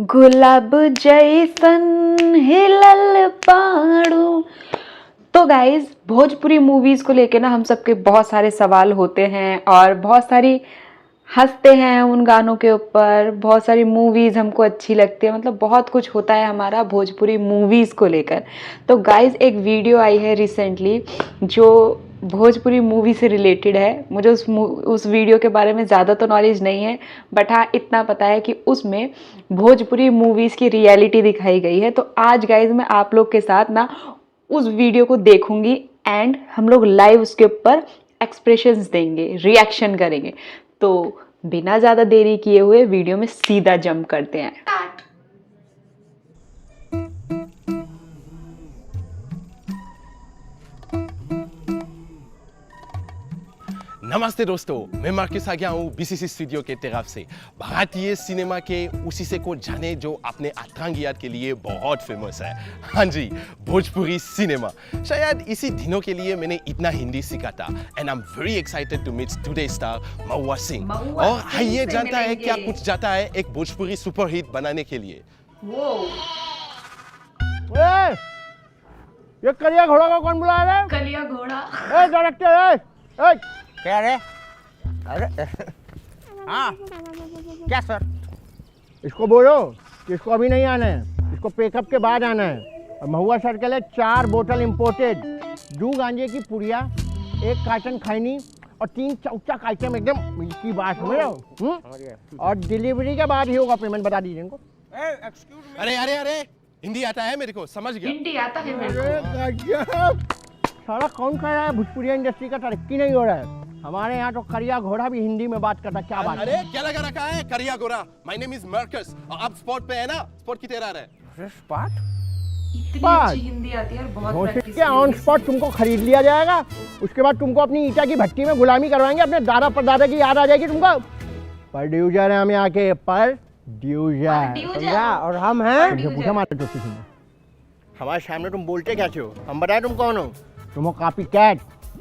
गुलाब जैसन हिलल पाड़ू। तो गाइज भोजपुरी मूवीज़ को लेके ना हम सबके बहुत सारे सवाल होते हैं और बहुत सारी हंसते हैं उन गानों के ऊपर। बहुत सारी मूवीज़ हमको अच्छी लगती है, मतलब बहुत कुछ होता है हमारा भोजपुरी मूवीज़ को लेकर। तो गाइज एक वीडियो आई है रिसेंटली जो भोजपुरी मूवी से रिलेटेड है। मुझे उस वीडियो के बारे में ज़्यादा तो नॉलेज नहीं है, बट हाँ इतना पता है कि उसमें भोजपुरी मूवीज़ की रियलिटी दिखाई गई है। तो आज गाइज मैं आप लोग के साथ ना उस वीडियो को देखूंगी एंड हम लोग लाइव उसके ऊपर एक्सप्रेशंस देंगे, रिएक्शन करेंगे। तो बिना ज़्यादा देरी किए हुए वीडियो में सीधा जंप करते हैं। नमस्ते दोस्तों, मैं मार्कस आ गया हूँ बीसीसी स्टूडियो के तरफ से। भारतीय सिनेमा के उसी से को जाने जो अपने अतरंगियात के लिए बहुत फेमस है। हाँ जी, भोजपुरी सिनेमा। शायद इसी दिनों के लिए मैंने इतना हिंदी सीखा था। And I am very excited to meet today star Mahua Singh. और आइए जानता है क्या कुछ जाता है एक भोजपुरी सुपरहिट बनाने के लिए। ये कलिया घोड़ा का कौन बुला रहा है? कलिया घोड़ा। डायरेक्टर क्या रे? अरे हाँ क्या सर? इसको बोलो कि इसको अभी नहीं आना है, इसको पेकअप के बाद आना है। और महुआ सर के लिए 4 बोतल इम्पोर्टेड, 2 गांजे की पुड़िया, 1 कार्टन खैनी और 3 चौचक आइटम एकदम की बात समझ रहे हो? और डिलीवरी के बाद ही होगा पेमेंट, बता दीजिए इनको। अरे अरे अरे, हिंदी आता है मेरे को, समझ गया। हिंदी आता है मेरे को। सारा कौन कह रहा है भोजपुरी इंडस्ट्री का तरक्की नहीं हो रहा है? हमारे यहाँ तो करिया घोड़ा भी हिंदी में बात करता। क्या बात? अरे क्या लगा रखा है करिया गोरा? माय नेम इज मार्कस और आप स्पॉट पे है ना? स्पॉट की तरह रहे। स्पॉट? इतनी अच्छी हिंदी आती है और बहुत प्रैक्टिस क्या ऑन स्पॉट तुमको खरीद लिया जाएगा, उसके बाद तुमको अपनी ईटा की भट्टी में गुलामी करवाएंगे, अपने दादा परदादा की याद आ जाएगी तुमको। प्रोड्यूसर है हम यहाँ के, प्रोड्यूसर। और हम हैं पूछा मारते तो किसी ने। हमारे सामने तुम बोलते क्या हो? हम बताए तुम कौन हो? तुम हो कॉपी कैट।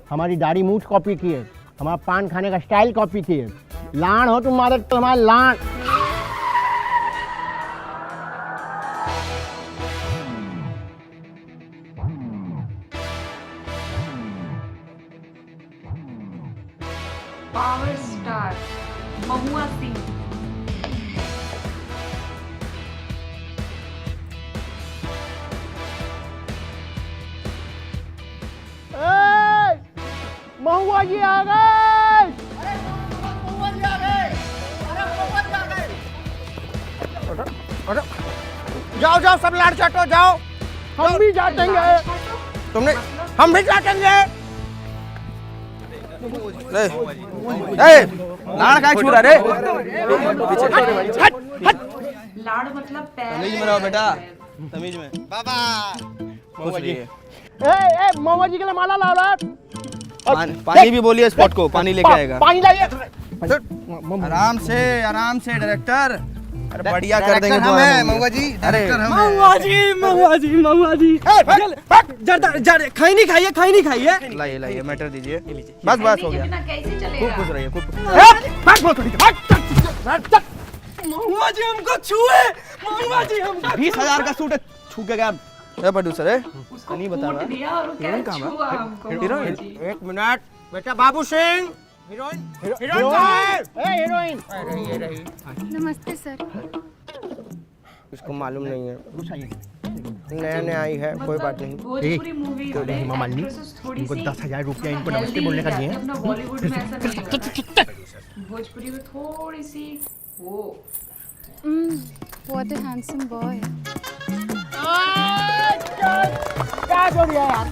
हमारी दाढ़ी मूछ कॉपी की है, हमारा पान खाने का स्टाइल कॉपी की है। लान हो तुम्हारे, तो हमारे लान। Power star Mahua Singh. महुआ जी आ गए। जाओ जाओ सब लाड़ चाटो, जाओ। हम भी जाटेंगे। तुमने हम भी चाटेंगे। लाड़ का छुरा रे? लाड़ मतलब पैर। तमीज में रहो बेटा, तमीज में। बाबा महुआ जी के लिए माला ला रहा है। पानी भी बोलिए स्पॉट को, पानी लेके आएगा। पानी लाइए। आराम से डायरेक्टर। अरे बढ़िया कर देंगे महुआ जी। अरे महुआ जी खाई नहीं खाइए। लाइए मैटर दीजिए। बस हो गया। कैसे चलेगा? खूब खुश रहिए, खूब महुआ जी हमको छुए। महुआ जी हमको 20,000 का सूट है, छू के गया। प्रोड्यूसर है नहीं बता रहा। दिया और हीरोइन कहाँ है? छुआ हमको। हीरोइन? एक मिनट बेटा, बाबू सिंह। हीरोइन हीरोइन नमस्ते सर। इसको मालूम नहीं है, नया आई है, कोई बात नहीं। भोजपुरी मूवीज में हेमा मालिनी, एक्ट्रेसेस थोड़ी इनको सी 10,000 रुपया इनको नमस्ते बोलने का दिए। अपना बॉलीवुड में ऐसा नहीं होता। भोजपुरी में थोड़ी सी वो व्हाट अ हैंडसम बॉय। क्या जोड़ी है यार?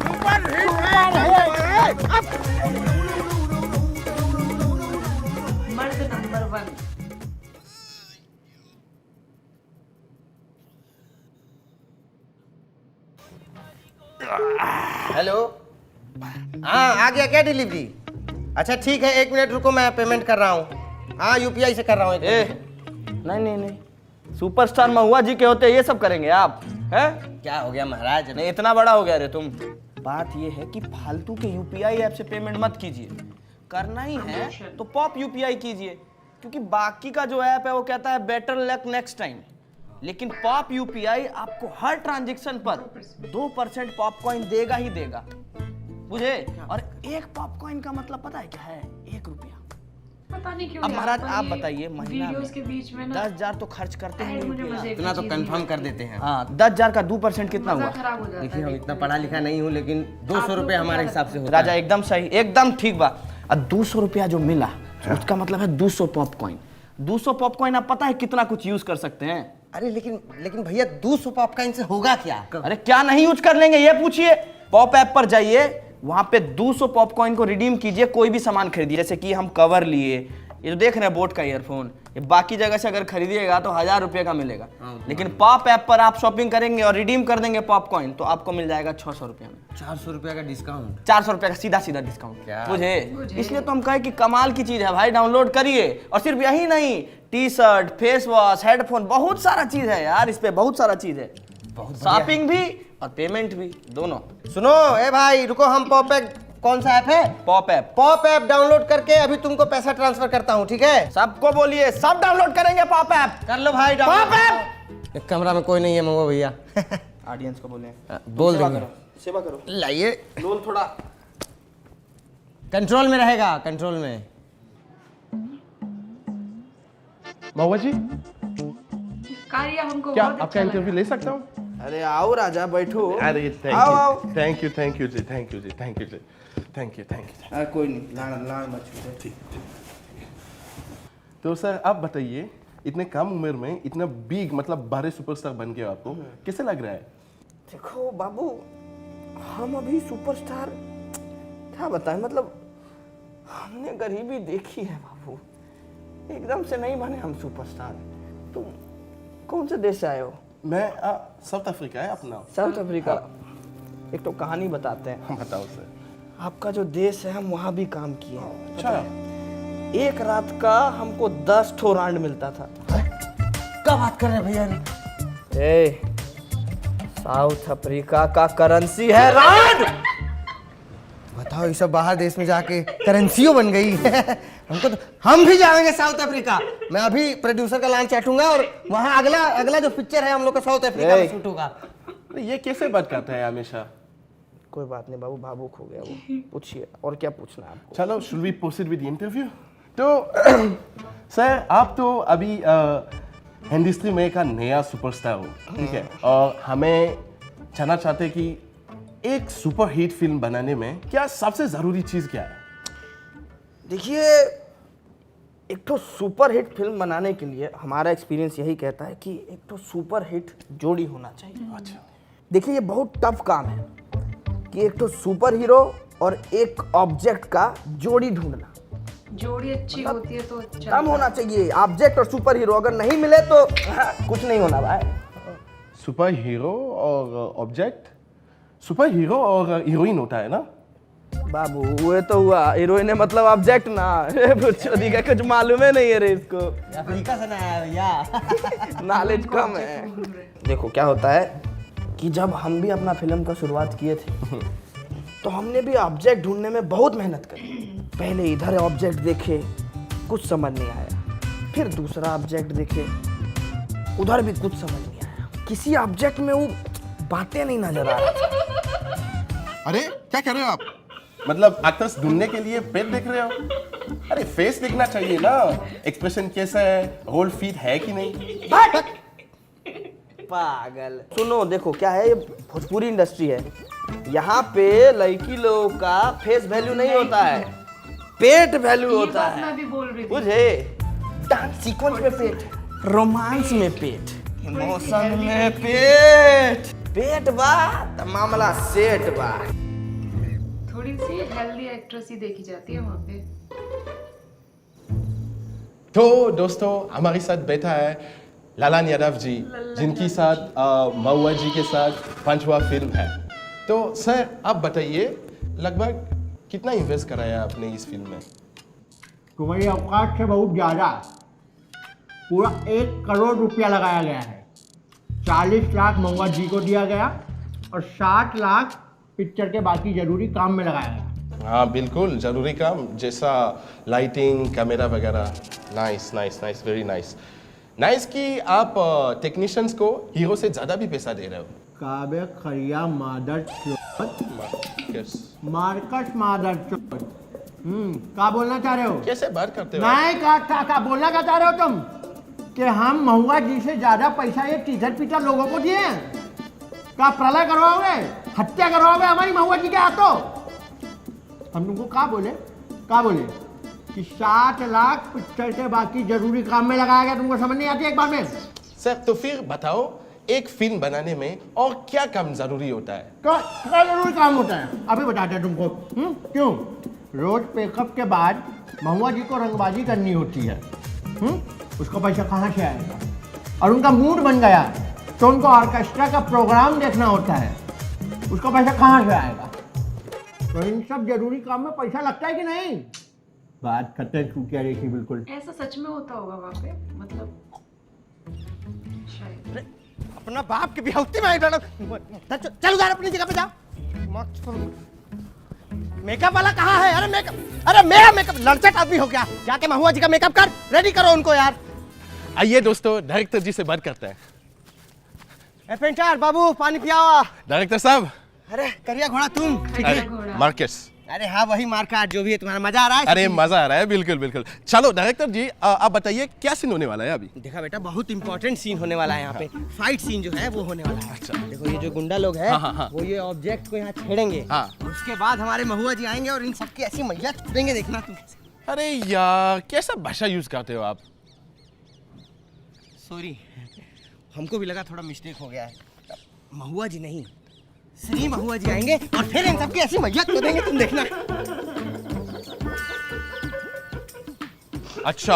मर्द नंबर 1। हेलो, हाँ आ गया क्या डिलीवरी? अच्छा ठीक है, 1 मिनट रुको, मैं पेमेंट कर रहा हूँ। हाँ यूपीआई से कर रहा हूँ। नहीं सुपरस्टार महुआ जी के होते ये सब करेंगे आप? हैं? क्या हो गया महाराज? नहीं इतना बड़ा हो गया रे तुम। बात ये है कि फालतू के यूपीआई ऐप से पेमेंट मत कीजिए। करना ही है तो पॉप यूपीआई कीजिए, क्योंकि बाकी का जो ऐप है वो कहता है बेटर लक नेक्स्ट टाइम। लेकिन पॉप यूपीआई आपको हर ट्रांजैक्शन पर 2% पॉपकॉइन देगा ही देगा, बुझे? और एक पॉपकॉइन का मतलब पता है क्या है? 1 रुपया। पता नहीं क्यों अब यार, महाराज पर आप ये बताइए, महीना वीडियोस के बीच में ना 10,000 तो खर्च करते हैं मुझे UPI। मजे की इतना तो चीज़ कंफर्म नहीं कर देते हैं। हाँ, 10,000 का 2% कितना मजा हुआ? खराब हो जाता देखिए है। हम इतना पढ़ा लिखा नहीं हूँ, लेकिन 200 लोग रुपये को हमारे पता हिसाब से होता राजा है। एकदम सही, एकदम ठीक बा। अब 200 रुपया जो मिला उसका मतलब है 200 पॉपकॉइन। 200 पॉपकॉइन आप पता है कितना कुछ यूज कर सकते हैं? अरे लेकिन भैया 200 पॉपकॉइन से होगा क्या? अरे क्या नहीं यूज कर लेंगे ये पूछिए। पॉप ऐप पर जाइए, वहां पे 200 पॉपकॉइन को रिडीम कीजिए, कोई भी सामान खरीदिए। जैसे कि हम कवर लिए, ये जो देख रहे हैं बोट का ईयरफोन, ये बाकी जगह से अगर खरीदिएगा तो 1000 रुपये का मिलेगा, लेकिन पॉप ऐप पर आप शॉपिंग करेंगे और रिडीम कर देंगे पॉपकॉइन तो आपको मिल जाएगा 600 रुपये में। 400 रुपये का डिस्काउंट। 400 रुपये का सीधा सीधा डिस्काउंट। क्या? मुझे इसलिए तो हम कहे कि कमाल की चीज है भाई, डाउनलोड करिए। और सिर्फ यही नहीं, T shirt, face wash, headphone, बहुत सारा चीज है यार इस पे, बहुत सारा चीज है। शॉपिंग भी और पेमेंट भी, दोनों। सुनो ए भाई रुको, हम पॉप ऐप, कौन सा ऐप है? Pop app. Pop app download करके अभी तुमको पैसा ट्रांसफर करता हूँ, ठीक है? सबको बोलिए, सब डाउनलोड करेंगे पॉप ऐप। कर लो भाई पॉप डाउनलोड। ऐप। एक कमरा में कोई नहीं है महुआ भैया। ऑडियंस को बोले, बोल सेवा देंगे। करो, सेवा करो। लाइए, लोल थोड़ा कंट्रोल में रहेगा, कंट्रोल में। महुआ जी, कार्य हमको क्या बहुत आपका अच्छा इंटरव्यू लगा। ले सकता हूँ? अरे आओ राजा, बैठो। अरे आओ आओ। Thank you ji, thank you ji, thank you ji, thank you. कोई नहीं, लाड़ मत छूटे। ठीक। तो सर आप बताइए, इतने कम उम्र में इतना बिग मतलब बड़े सुपरस्टार बन गए, आपको कैसे लग रहा है? देखो बाबू, हम अभी सुपरस्टार क्या बताएं, मतलब हमने गरीबी देखी है बाबू, एकदम से नहीं बने हम सुपरस्टार। तुम कौन से देश से आए हो? मैं साउथ अफ्रीका है अपना। South Africa. एक तो कहानी बताते हैं। बताओ सर। आपका जो देश है, हम वहाँ भी काम किए हैं। अच्छा, एक रात का हमको 10 ठो रांड मिलता था। क्या बात कर रहे हैं भैया? ए, साउथ अफ्रीका का करेंसी है रांड। बताओ, ये सब बाहर देश में जाके करेंसियों बन गई। हमको तो, हम भी जाएंगे साउथ अफ्रीका। मैं अभी प्रोड्यूसर का लाइन चाटूंगा और वहाँ अगला जो पिक्चर है हम लोग का साउथ अफ्रीका में शूट होगा। ये कैसे बात करता है हमेशा? कोई बात नहीं बाबू, भावुक हो गया वो। पूछिए, और क्या पूछना है आपको? चलो, should we proceed with the interview? तो सर आप तो अभी इंडस्ट्री में का नया सुपरस्टार हो, ठीक है, और हमें जानना चाहते कि एक सुपर हिट फिल्म बनाने में क्या सबसे जरूरी चीज क्या है? देखिए, एक तो सुपर हिट फिल्म बनाने के लिए हमारा एक्सपीरियंस यही कहता है कि एक तो सुपर हिट जोड़ी होना चाहिए। अच्छा, देखिए, ये बहुत टफ काम है कि एक तो सुपर हीरो और एक ऑब्जेक्ट का जोड़ी ढूंढना। जोड़ी अच्छी होती है तो अच्छा कम होना चाहिए ऑब्जेक्ट और सुपर हीरो, अगर नहीं मिले तो कुछ नहीं होना भाई। सुपर हीरो और ऑब्जेक्ट, सुपर हीरो और हीरोइन होता है ना? बाबू वो तो हुआ, हीरोइन मतलब ऑब्जेक्ट ना। छोदी का कुछ मालूम है नहीं है रे इसको, अफ्रीका से ना आया भैया। नॉलेज कम है। देखो क्या होता है कि जब हम भी अपना फिल्म का शुरुआत किए थे तो हमने भी ऑब्जेक्ट ढूंढने में बहुत मेहनत करी। पहले इधर ऑब्जेक्ट देखे, कुछ समझ नहीं आया, फिर दूसरा ऑब्जेक्ट देखे, उधर भी कुछ समझ नहीं आया, किसी ऑब्जेक्ट में वो बातें नहीं नजर आ रही। अरे क्या कर रहे हो आप? मतलब एक्टर्स ढूंढने के लिए पेट देख रहे हो? अरे फेस देखना चाहिए ना, एक्सप्रेशन कैसा है, रोल फिट है कि नहीं। पागल। सुनो, देखो क्या है, ये भोजपुरी इंडस्ट्री है, यहाँ पे लड़की लोगों का फेस वैल्यू नहीं होता है, पेट वैल्यू होता है। मैं भी बोल रही थी। बुझे? डांस सीक्वेंस में पेट, रोमांस में पेट, इमोशन में पेट, पेट बा त मामला सेट बा। थोड़ी सी हेल्दी एक्ट्रेस ही देखी जाती है वहाँ पे। तो दोस्तों, हमारे साथ बैठा है लालन यादव जी, जिनकी साथ महुआ जी के साथ 5वां फिल्म है। तो सर आप बताइए, लगभग कितना इन्वेस्ट कराया आपने इस फिल्म में? तुम्हारी औकात से बहुत ज़्यादा, पूरा 1 करोड़ रुपया लगाया गया है। 40 लाख महुआ जी को दिया गया और 60 लाख पिक्चर के बाकी जरूरी काम में लगाया गया। हाँ बिल्कुल, जरूरी काम जैसा लाइटिंग, कैमरा वगैरह। Nice nice nice, very nice. Nice कि आप टेक्नीशियंस को हीरो से ज्यादा भी पैसा दे रहे हो। काबे खरिया मादर Yes. मार्कस मादर क्या बोलना चाह रहे हो? कैसे बात करते हो? नहीं क्या बोलना क्या चाह रहे हो तुम कि हम महुआ जी से ज्यादा पैसा ये टीचर पीचर लोगों को दिए हैं? क्या प्रलय करवाओगे, हत्या करवाओगे हमारी महुआ जी के हाथों? हम तुमको क्या बोले कि 60 लाख पिक्चर के बाकी जरूरी काम में लगाया गया, तुमको समझ नहीं आती एक बार में? सर तो फिर बताओ एक फिल्म बनाने में और क्या काम जरूरी होता है? क्या जरूरी काम होता है अभी बताते हैं तुमको। क्यों? रोज पेकअप के बाद महुआ जी को रंगबाजी करनी होती है। उसको पैसा कहाँ से आएगा? और उनका मूड बन गया तो उनको ऑर्केस्ट्रा का प्रोग्राम देखना होता है, उसको पैसा कहाँ से आएगा? तो इन सब जरूरी काम में पैसा लगता है कि नहीं? बात करते हैं चूतिया रेखी बिल्कुल। ऐसा सच में होता होगा वहाँ पे, मतलब शायद। अपना बाप के बिहाउती में चल उधर अपनी जगह पे जाओ। मेकअप वाला कहाँ है? अरे मेरा मेकअप लड़चट आदमी हो क्या? जाके महुआ जी का मेकअप कर, रेडी करो उनको यार। आइए दोस्तों, डायरेक्टर जी से बात करते हैं। पेंटर बाबू पानी पियाओ। डायरेक्टर साहब। अरे करिया घोड़ा तुम? मार्कस। अरे हाँ वही मार्का, जो भी है। तुम्हारा मजा आ रहा है? अरे मजा आ रहा है, बिल्कुल बिल्कुल। चलो डायरेक्टर जी आप बताइए क्या सीन होने वाला है अभी? देखा बेटा, बहुत इंपॉर्टेंट सीन होने वाला है यहाँ पे। फाइट सीन जो है वो होने वाला है। अच्छा। देखो ये जो गुंडा लोग हैं हाँ। वो ये ऑब्जेक्ट को यहाँ छेड़ेंगे। हाँ। उसके बाद हमारे महुआ जी आएंगे और इन सबकी ऐसी मैया छेड़ेंगे, देखना तुम। अरे यार कैसा भाषा यूज करते हो आप? सॉरी, हमको भी लगा थोड़ा मिस्टेक हो गया है। महुआ जी नहीं, श्री महुआ जी आएंगे और फिर इन सबकी ऐसी मैया को देंगे, तुम देखना। अच्छा,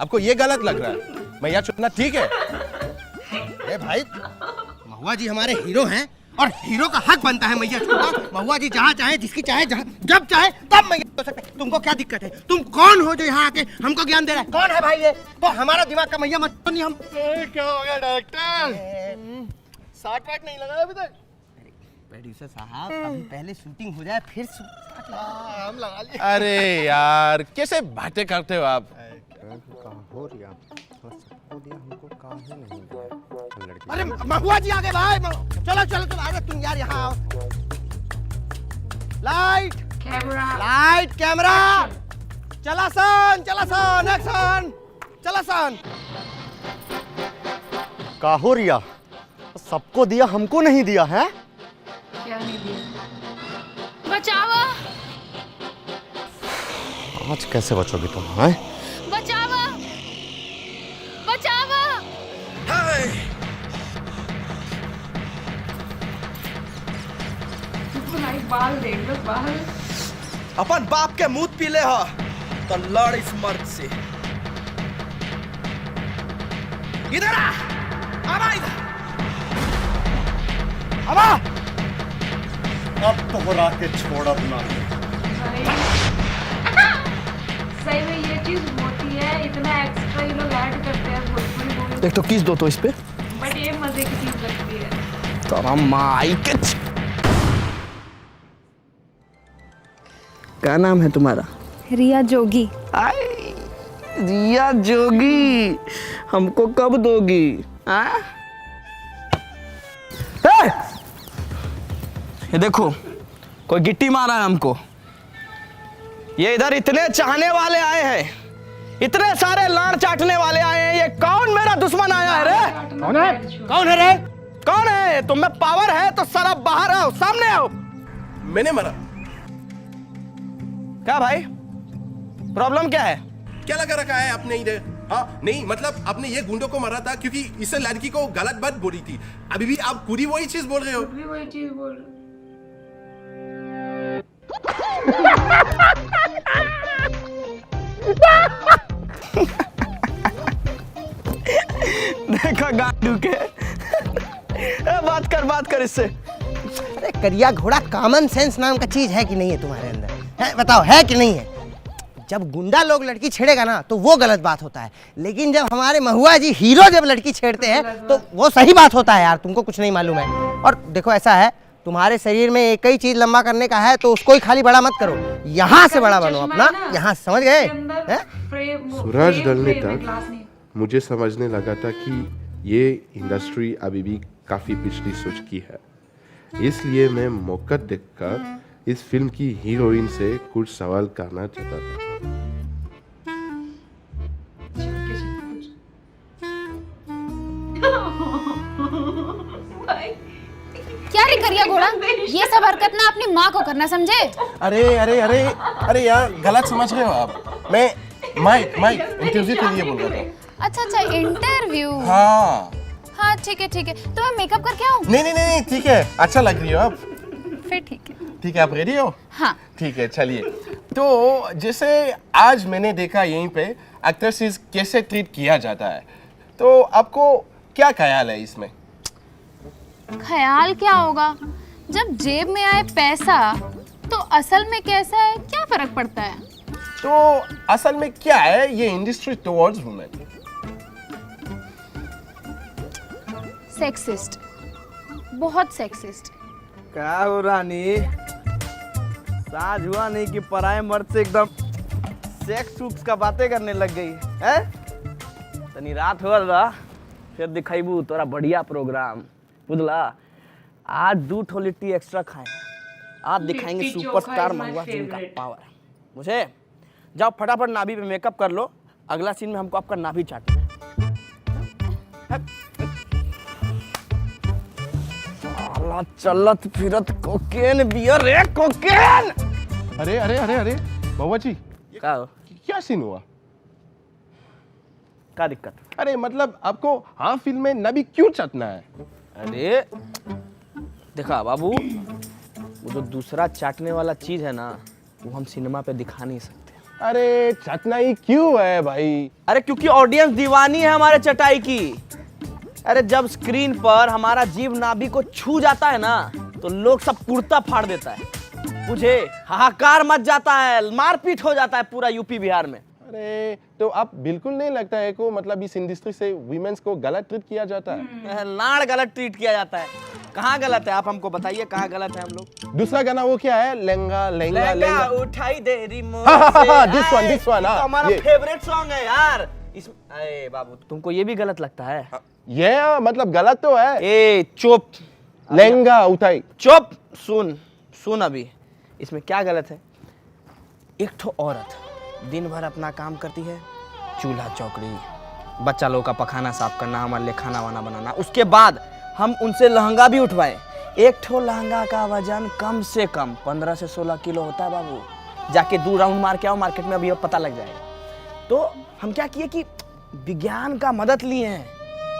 आपको ये गलत लग रहा है? मैं यहाँ चुनना ठीक है? अरे भाई, महुआ जी हमारे हीरो हैं और हीरो का हक बनता है मैया छूना। महुआ जी जहाँ चाहे, जिसकी चाहे, जब चाहे तब मैया हो सकते। तुमको क्या दिक्कत है? तुम कौन हो जो यहाँ आके हमको ज्ञान दे रहा है? कौन है भाई ये? तो हमारा दिमाग का मैया मत नहीं। हम क्या हो गया डायरेक्टर? 60 वाट नहीं लगाया अभी तक? प्रोड्यूसर साहब, अभी पहले शूटिंग हो जाए फिर हम लगा लिए। अरे यार कैसे बातें करते हो आप? अरे महुआ जी आ गए भाई। चलो अरे तुम यार यहाँ आओ। लाइट कैमरा चला सन एक्शन चला सन। काहुरिया सबको दिया, हमको नहीं दिया है? क्या नहीं दिया? बचाओ आज कैसे बचोगे तुम? हैं? बचाओ बचाओ। बाल देख लो, बाल। अपन बाप के मुंह पीले हो तो लड़ इस मर्द से। इधर आ, अब तो हो रहा के छोड़ा ना। सही में ये चीज होती है, इतना एक्स्ट्रा ये लोग ऐड करते हैं भोजपुरी मूवी। एक तो किस दो तो इस पे, बट ये मजे की चीज लगती है। तेरा माई के। क्या नाम है तुम्हारा? रिया जोगी। आई रिया जोगी, हमको कब दोगी? ये देखो, कोई गिट्टी मारा है हमको। ये इधर इतने चाहने वाले आए हैं, इतने सारे लाड़ चाटने वाले आए हैं। ये कौन मेरा दुश्मन आया है रे? कौन है रे? कौन है? तुम में पावर है तो सारा बाहर आओ, सामने आओ। मैंने मरा? क्या भाई, प्रॉब्लम क्या है? क्या लगा रखा है आपने इधर? हाँ नहीं, मतलब आपने ये गुंडों को मारा था क्योंकि इससे लड़की को गलत बात बोली थी। अभी भी आप पूरी वही चीज बोल रहे हो? भी वही चीज बोल रहे हो। देखा गांडू के। बात कर इससे। अरे करिया घोड़ा, कॉमन सेंस नाम का चीज है कि नहीं है तुम्हारे अंदर? है बताओ, है कि नहीं है? जब गुंडा लोग लड़की छेड़ेगा ना तो वो गलत बात होता है, लेकिन जब हमारे महुआ जी हीरो जब लड़की छेड़ते हैं तो वो सही बात होता है। यार तुमको कुछ नहीं मालूम है। और देखो ऐसा है, तुम्हारे शरीर में एक ही चीज लंबा करने का है तो उसको ही खाली बड़ा मत करो, यहाँ से बड़ा बनो अपना। यहाँ समझ गए? सूरज ढलने तक मुझे समझने लगा था कि ये इंडस्ट्री अभी भी काफ़ी पिछड़ी सोच की है। इसलिए मैं मौका देखकर इस फिल्म की हीरोइन से कुछ सवाल करना चाहता था। क्या रे करिया घोड़ा, ये सब हरकत ना अपनी माँ को करना, समझे? अरे अरे अरे अरे यार, गलत समझ रहे हो आप। मैं माइक इंटरव्यू के लिए बोल रहा था। अच्छा, इंटरव्यू। हाँ हाँ ठीक है, तो मैं मेकअप करके आऊँ? नहीं, ठीक है, अच्छा लग रही हो आप। फिर ठीक है। आप रेडी हो? हाँ। ठीक है, चलिए। तो जैसे आज मैंने देखा यहीं पे एक्ट्रेसेस कैसे ट्रीट किया जाता है, तो आपको क्या ख्याल है इसमें? ख्याल क्या होगा, जब जेब में आए पैसा तो असल में कैसा है क्या फर्क पड़ता है? तो असल में क्या है ये इंडस्ट्री टुवर्ड्स वुमेन? सेक्सिस्ट, बहुत सेक्सिस्ट। क्या हो रानी, साझ हुआ नहीं कि पराये मर्द से एकदम सेक्स का बातें करने लग गई है? तनी रात हो रहा फिर दिखाईबू तोरा बढ़िया प्रोग्राम बुझला। आज 2 ठो लिट्टी एक्स्ट्रा खाए, आज दिखाएंगे सुपरस्टार मंगवा सिंह का पावर। मुझे जाओ फटाफट नाभि पे मेकअप कर लो, अगला सीन में हमको आपका नाभि चाटना है। साला चलत फिरत कोकेन बियर रे कोकेन। अरे बाबा जी, क्या सीन हुआ? क्या दिक्कत? अरे मतलब आपको हाफ फिल्म में नाभि क्यों चाटना है? अरे देखा बाबू, वो जो दूसरा चाटने वाला चीज है ना, वो हम सिनेमा पे दिखा नहीं सकते। अरे चाटना ही क्यों है भाई? अरे क्योंकि ऑडियंस दीवानी है हमारे चटाई की। अरे जब स्क्रीन पर हमारा जीव नाभि को छू जाता है ना, तो लोग सब कुर्ता फाड़ देता है, मुझे हाहाकार मच जाता है, मारपीट हो जाता है पूरा यूपी बिहार में। अरे तो आप बिल्कुल नहीं लगता है को मतलब इस इंडस्ट्री से वुमेन्स को गलत ट्रीट किया जाता है? लाड़ गलत ट्रीट किया जाता है। कहाँ गलत है, आप हमको बताइए कहाँ गलत है हम लोग। दूसरा गाना वो क्या है? लहंगा लहंगा लहंगा उठाई दे रिमोट से। दिस वन हमारा फेवरेट सॉन्ग है यार। इस अरे बाबू, तुमको ये भी गलत लगता है? ये मतलब गलत तो है। ए चुप, लहंगा उठाई। चुप, सुन अभी इसमें क्या गलत है? एक ठो औरत दिन भर अपना काम करती है, चूल्हा चौकड़ी, बच्चा लोग का पखाना साफ करना, हमारे लिए खाना वाना बनाना, उसके बाद हम उनसे लहंगा भी उठवाए। एक ठो लहंगा का वजन कम से कम 15 से 16 किलो होता है बाबू। जाके 2 राउंड मार के आओ मार्केट में, अभी पता लग जाएगा। तो हम क्या किए कि विज्ञान का मदद लिए हैं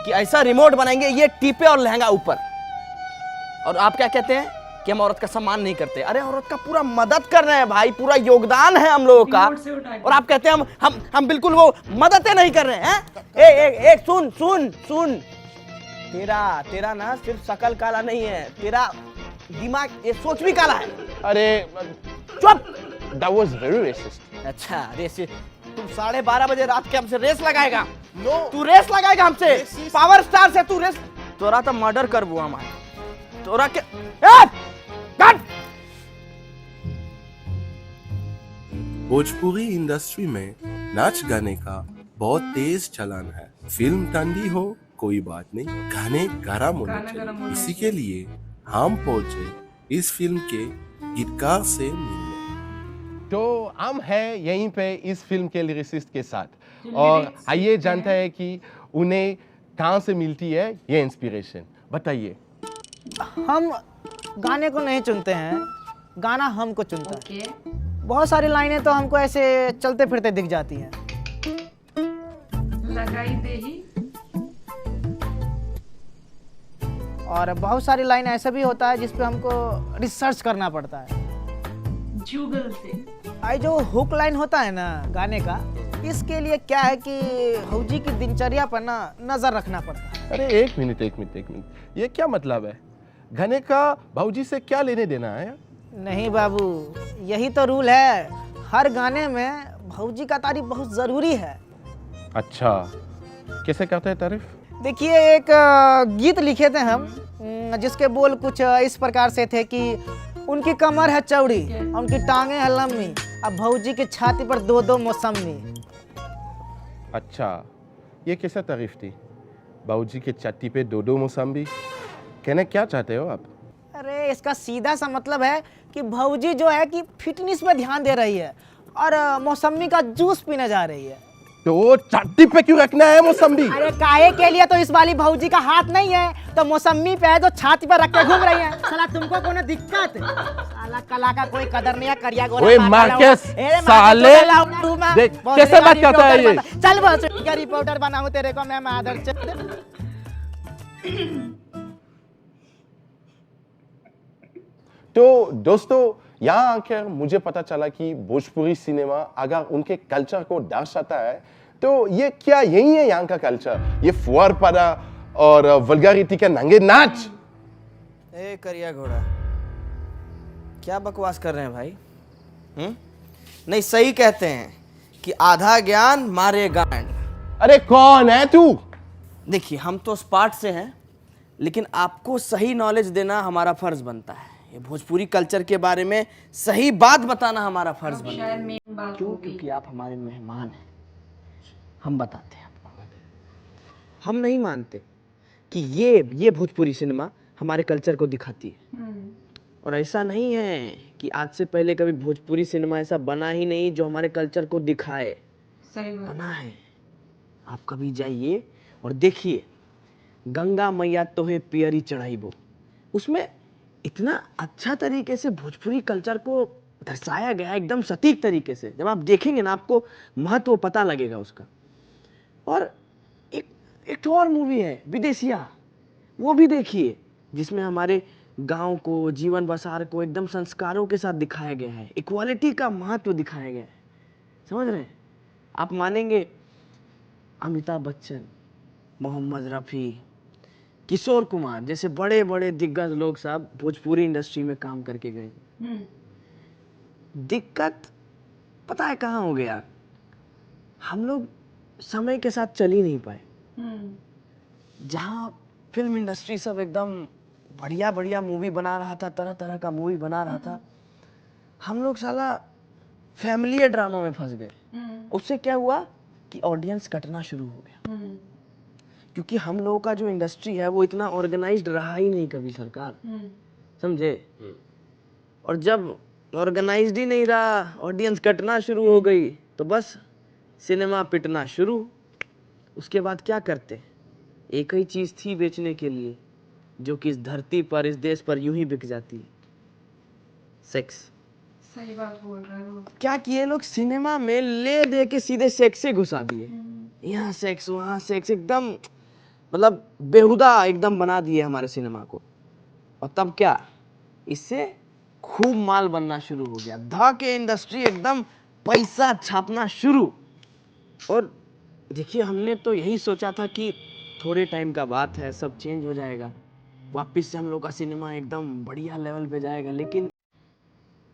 कि ऐसा रिमोट बनाएंगे, ये टीपे और लहंगा ऊपर। और आप क्या कहते हैं कि हम औरत का सम्मान नहीं करते? अरे औरत का पूरा मदद कर रहे हैं भाई, पूरा योगदान है हम लोगों का। और आप कहते हैं हम बिल्कुल वो मददें नहीं कर रहे हैं। एक सुन, तेरा ना सिर्फ शकल काला नहीं है, तेरा दिमाग, ये सोच भी काला है। अरे चुप, that was very racist। अच्छा रेसिस्ट? तुम 12:30 बजे रात के हमसे रेस लगाएगा? तू रेस लगाएगा हमसे? पावर स्टार से तू रेस? तोरा तो मर्डर करबो हमारे, तोरा के भोजपुरी इंडस्ट्री में नाच गाने का बहुत तेज चलन है। फिल्म ठंडी हो कोई बात नहीं, गाने गरम होने चाहिए। इसी के लिए हम पहुंचे इस फिल्म के गीतकार से मिलने। तो हम हैं यहीं पे इस फिल्म के लिरिसिस्ट के साथ, और आइए जानते हैं कि उन्हें कहाँ से मिलती है ये इंस्पिरेशन। बताइए। हम गाने को नहीं चुनते हैं, गाना हमको चुनता है। बहुत सारी लाइनें तो हमको ऐसे चलते फिरते दिख जाती हैं। लगाई दे ही। और बहुत सारी लाइन ऐसा भी होता है जिस पे हमको रिसर्च करना पड़ता है। गूगल से। आई जो हुक लाइन होता है ना गाने का, इसके लिए क्या है कि भौजी की दिनचर्या पर ना नजर रखना पड़ता है। अरे एक मिनट, ये क्या मतलब है? गाने का भौजी से क्या लेने देना है? नहीं बाबू, यही तो रूल है, हर गाने में भौजी का तारीफ बहुत जरूरी है। अच्छा, कैसे करते हैं तारीफ? देखिए, एक गीत लिखे थे हम, जिसके बोल कुछ इस प्रकार से थे कि उनकी कमर है चौड़ी, उनकी टांगे है लंबी, अब भौजी की छाती पर 2-2 मौसमी। अच्छा, ये कैसा तारीफ थी? बाबूजी के चट्टी पे दो मौसम्बी। कहना क्या चाहते हो आप? अरे इसका सीधा सा मतलब है कि भौजी जो है कि फिटनेस पे ध्यान दे रही है और मौसमी का जूस पीने जा रही है। तो चट्टी पे क्यों रखना है मौसम्बी? अरे काहे के लिए? तो इस वाली भौजी का हाथ नहीं है तो मौसमी पे है, तो छाती पर रख के घूम रही है। साला तुमको कोनो दिक्कत? साला कला का कोई कदर नहीं है, करिया गोरा। ओए मार्कस, साले देख कैसे बात करता है ये। चल बस क्या रिपोर्टर बनाऊं तेरे को मैं मादर। तो दोस्तों, यहाँ आकर मुझे पता चला कि भोजपुरी सिनेमा अगर उनके कल्चर को दर्शाता है तो ये क्या यही है यहाँ का कल्चर? ये फुआरपड़ा और वल्गैरिटी के नंगे नाच। ए करिया घोड़ा, क्या बकवास कर रहे हैं भाई? नहीं, सही कहते हैं कि आधा ज्ञान मारे गांड। अरे कौन है तू? देखिए, हम तो स्पार्ट से हैं, लेकिन आपको सही नॉलेज देना हमारा फर्ज बनता है। ये भोजपुरी कल्चर के बारे में सही बात बताना हमारा फर्ज बनता है। क्यों? क्योंकि आप हमारे मेहमान हैं। हम बताते हैं आपको। हम नहीं मानते कि ये भोजपुरी सिनेमा हमारे कल्चर को दिखाती है। और ऐसा नहीं है कि आज से पहले कभी भोजपुरी सिनेमा ऐसा बना ही नहीं जो हमारे कल्चर को दिखाए। सही बात। बना है। आप कभी जाइए और देखिए, गंगा मैया तोहे पियरी चढ़ाइबो, उसमें इतना अच्छा तरीके से भोजपुरी कल्चर को दर्शाया गया है, एकदम सटीक तरीके से। जब आप देखेंगे ना, आपको महत्व पता लगेगा उसका। और एक और मूवी है विदेशिया, वो भी देखिए, जिसमें हमारे गांव को, जीवन बसार को एकदम संस्कारों के साथ दिखाया गया है, इक्वालिटी का महत्व दिखाया गया है। समझ रहे हैं? आप मानेंगे, अमिताभ बच्चन, मोहम्मद रफ़ी, किशोर कुमार जैसे बड़े बड़े दिग्गज लोग साहब भोजपुरी इंडस्ट्री में काम करके गए। दिक्कत पता है कहाँ हो गया? हम लोग समय के साथ चल ही नहीं पाए। जहाँ फिल्म इंडस्ट्री सब एकदम बढ़िया बढ़िया मूवी बना रहा था, तरह तरह का मूवी बना रहा था, हम लोग साला फैमिली ड्रामा में फंस गए। उससे क्या हुआ कि ऑडियंस कटना शुरू हो गया। क्योंकि हम लोगों का जो इंडस्ट्री है वो इतना ऑर्गेनाइज्ड रहा ही नहीं कभी, सरकार। समझे? और जब ऑर्गेनाइज्ड ही नहीं रहा, ऑडियंस कटना शुरू हो गई, तो बस सिनेमा पिटना शुरू। उसके बाद क्या करते? एक ही चीज थी बेचने के लिए, जो कि इस धरती पर, इस देश पर यूं ही बिक जाती है, सेक्स। सही बात बोल रहे हो। क्या किए लोग? सिनेमा में ले दे के सीधे सेक्स से घुसा दिए। यहाँ सेक्स, वहाँ सेक्स, एकदम मतलब बेहुदा एकदम बना दिए हमारे सिनेमा को। और तब क्या? इससे खूब माल बनना शुरू हो गया। धा के इंडस्ट्री एकदम पैसा छापना शुरू। और देखिए, हमने तो यही सोचा था कि थोड़े टाइम का बात है, सब चेंज हो जाएगा, वापस से हम लोग का सिनेमा एकदम बढ़िया लेवल पे जाएगा। लेकिन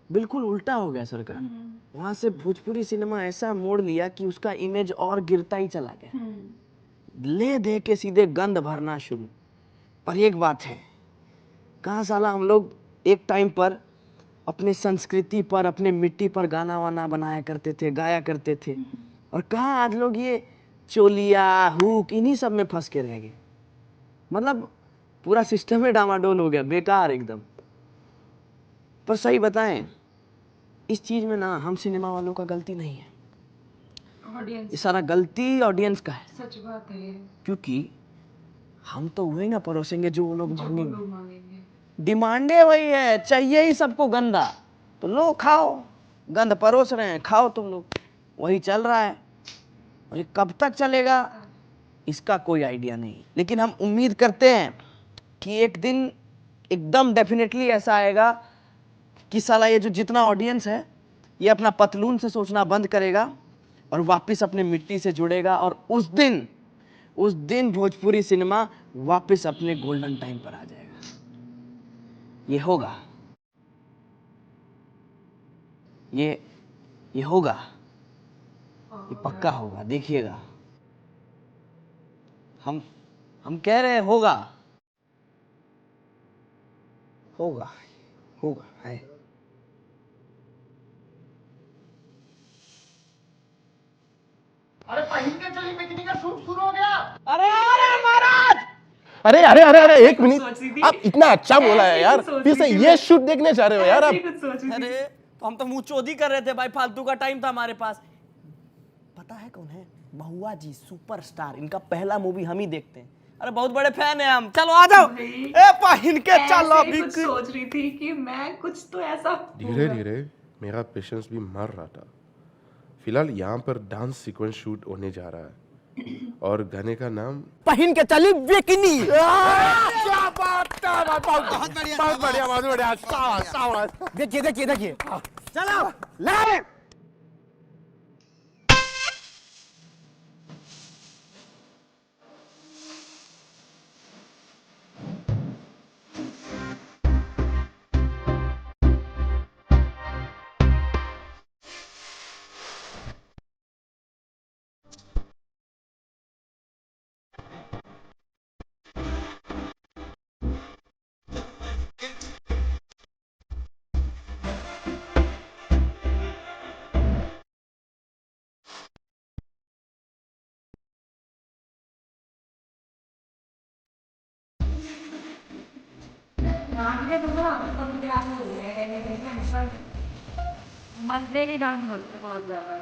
बिल्कुल उल्टा हो गया सरकार। वहाँ से भोजपुरी सिनेमा ऐसा मोड़ लिया कि उसका इमेज और गिरता ही चला गया। ले दे के सीधे गंद भरना शुरू। पर एक बात है, कहाँ साला हम लोग एक टाइम पर अपने संस्कृति पर, अपने मिट्टी पर गाना वाना बनाया करते थे, गाया करते थे। और कहाँ आज लोग ये चोलिया, हुक, इन्हीं सब में फंस के रह गए। मतलब पूरा सिस्टम ही डामाडोल हो गया, बेकार एकदम। पर सही बताएं, इस चीज में ना हम सिनेमा वालों का गलती नहीं है। ऑडियंस, ये सारा गलती ऑडियंस का है। सच बात है ये। क्योंकि हम तो वही ना परोसेंगे जो वो लोग मांगेंगे। लोग मांगेंगे। डिमांडे वही है, चाहिए ही सबको गंदा, तो लो खाओ। गंद परोस रहे हैं, खाओ तुम लोग। वही चल रहा है। और ये कब तक चलेगा इसका कोई आइडिया नहीं। लेकिन हम उम्मीद करते हैं कि एक दिन एकदम डेफिनेटली ऐसा आएगा कि साला ये जो जितना ऑडियंस है, ये अपना पतलून से सोचना बंद करेगा और वापस अपने मिट्टी से जुड़ेगा। और उस दिन भोजपुरी सिनेमा वापस अपने गोल्डन टाइम पर आ जाएगा। ये होगा, ये होगा, ये पक्का होगा, देखिएगा। हम कह रहे हैं होगा, होगा, होगा, है। अरे अरे अरे अरे एक मिनट, आप इतना अच्छा बोला है यार, फिर से ये शूट देखने जा रहे हो यार आप? अरे तो हम तो मुंह चोदी कर रहे थे भाई, फालतू का टाइम था हमारे पास। पता है कौन है? महुआ जी सुपरस्टार, इनका पहला मूवी हम ही देखते हैं। अरे बहुत बड़े फैन है हम। चलो आ जाओ। ए पाहिन के चलो अभी। सोच रही थी कि मैं कुछ तो ऐसा धीरे धीरे मेरा पेशेंस भी मर रहा था। फिलहाल यहाँ पर डांस सीक्वेंस शूट होने जा रहा है और गाने का नाम पहन के चली बिकनी। क्या बात है, बहुत बढ़िया, बहुत बढ़िया, बहुत बढ़िया, शाबाश शाबाश। देखिए देखिए देखिए, चलो ले। मंदे ही डांस होते बहुत ज्यादा।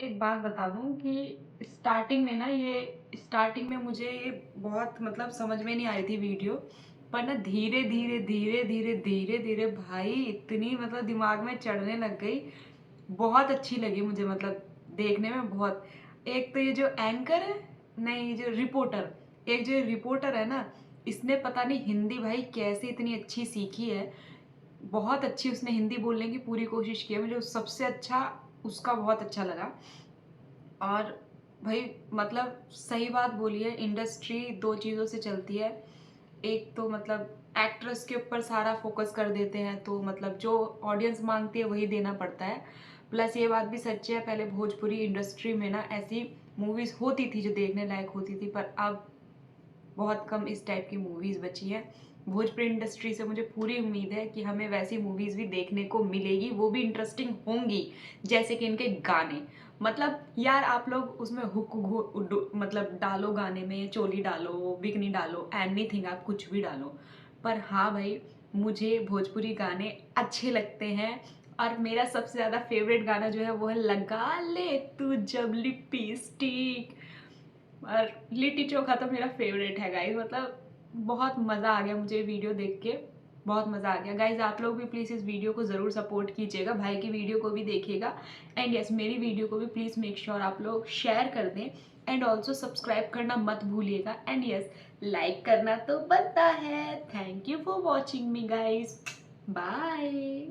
एक बात बता दूं कि स्टार्टिंग में मुझे ये बहुत मतलब समझ में नहीं आई थी वीडियो, पर ना धीरे धीरे धीरे धीरे धीरे धीरे भाई इतनी मतलब दिमाग में चढ़ने लग गई। बहुत अच्छी लगी मुझे, मतलब देखने में बहुत। एक तो ये जो एंकर है, नहीं जो रिपोर्टर, एक जो रिपोर्टर है ना, इसने पता नहीं हिंदी भाई कैसे इतनी अच्छी सीखी है। बहुत अच्छी उसने हिंदी बोलने की पूरी कोशिश की है। मुझे सबसे अच्छा उसका बहुत अच्छा लगा। और भाई मतलब सही बात बोली है, इंडस्ट्री दो चीज़ों से चलती है। एक तो मतलब एक्ट्रेस के ऊपर सारा फोकस कर देते हैं, तो मतलब जो ऑडियंस मांगती है वही देना पड़ता है। प्लस ये बात भी सच्ची है, पहले भोजपुरी इंडस्ट्री में ना ऐसी मूवीज़ होती थी जो देखने लायक होती थी, पर अब बहुत कम इस टाइप की मूवीज़ बची है। भोजपुरी इंडस्ट्री से मुझे पूरी उम्मीद है कि हमें वैसी मूवीज़ भी देखने को मिलेगी, वो भी इंटरेस्टिंग होंगी, जैसे कि इनके गाने। मतलब यार आप लोग उसमें मतलब डालो गाने में, चोली डालो, बिकनी डालो, एनीथिंग, आप कुछ भी डालो, पर हाँ भाई मुझे भोजपुरी गाने अच्छे लगते हैं। और मेरा सबसे ज़्यादा फेवरेट गाना जो है वो है लगा ले तू जब लिपस्टिक। और लिट्टी चोखा तो मेरा फेवरेट है गाइस। मतलब बहुत मज़ा आ गया मुझे वीडियो देख के, बहुत मज़ा आ गया गाइस। आप लोग भी प्लीज़ इस वीडियो को ज़रूर सपोर्ट कीजिएगा, भाई की वीडियो को भी देखिएगा। एंड यस मेरी वीडियो को भी प्लीज़ मेक श्योर आप लोग शेयर कर दें, एंड ऑल्सो सब्सक्राइब करना मत भूलिएगा। एंड यस लाइक करना तो बनता है। Thank you for watching me guys, bye.